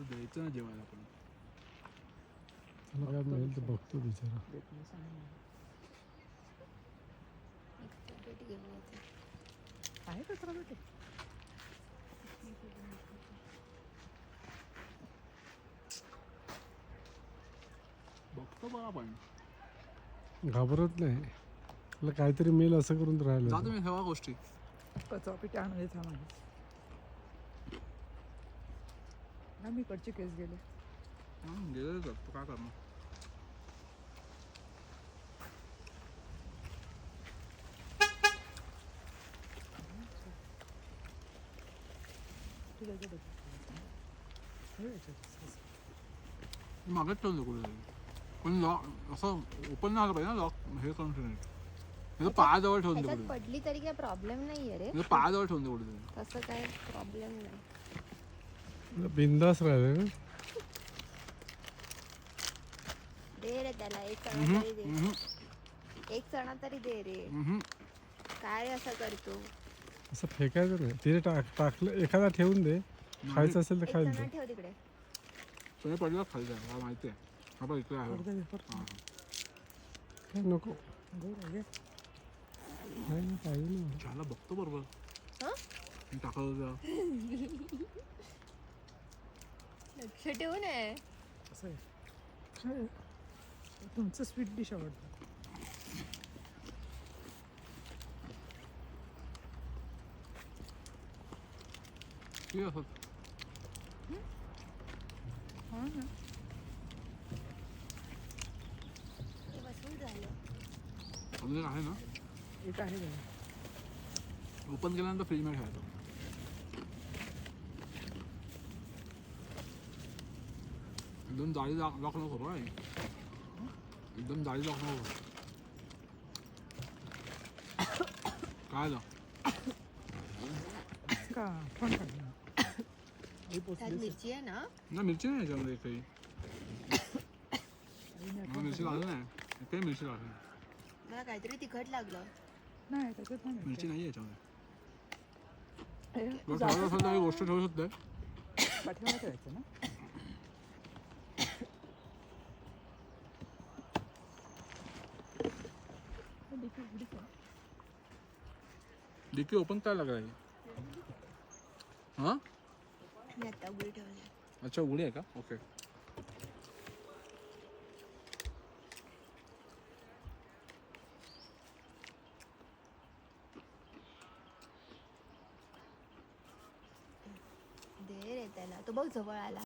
द्यायचं ना जेवायला पण. त्याला काय मिळेल ते बघतो बिचारा. आहे कचरा पेटी? बघतो बघा पण. घाबरत नाही त्याला काहीतरी मिळेल असं करून राहिलं. जा तुम्ही सगळ्या गोष्टी. कचरा पेटी आणून थांबा ना, मी कडचे केस गेले. गेलं तर काय करणार. मागेच ठेवून दे कुठे पण लॉक असं ओपन नाही झालं पाहिजे ना लॉक हे करून ठेवून पायाजवळ ठेवून दे त्याच्यात कुठे. पडली तरी काय प्रॉब्लेम नाहीये रे. पायाजवळ ठेवून दे कुठे. तसं काय प्रॉब्लेम नाही. बिंदास राहिले ना. दे रे त्याला एक चणा तरी दे. एक चणा तरी दे रे. काय रे असं करतो. असं फेकायचं नाही. तिने टाकलं एखादा ठेवून दे. खायचं असेल तर एक खायचं. चणा ठेव तिकडे. तुम्ही पडला खाली जाय मला माहिती आहे. हा बघ इकडे आहे. काय नको नाही पाहिजे ना. चहाला बघतो बरोबर. टाकलं लक्ष ठेवून आहे. असं आहे काय तुमचं स्वीट डिश आवडतं? ठीक आहे. हां ना. ते बसून झालं. अजून एक आहे ना. एक आहे बघा. ओपन केल्यानंतर फ्रीजमध्ये ठेवायचं. एकदम जाळी लॉक नको करू. एकदम जाळी लॉक नको करू. काय झालं का पण काढलं. त्यात मिरची आहे ना. ना मिरची नाही याच्यामध्ये काही. मला मिरची लागली नाही. काही मिरची लागली नाही. मला काहीतरी तिखट लागलं. नाही त्याच्यात नाही मिरची नाही याच्यामध्ये. मिरची. तुला ठेवायचं असेल तर काही गोष्ट ठेवू शकते. पाठीमागे ठेवायचं ना. डिक्की ओपन काय लागला हां. मी आता उघडी ठेवली. अच्छा उघडी आहे का. ओके. दे रे त्याला. तो बघ जवळ आला.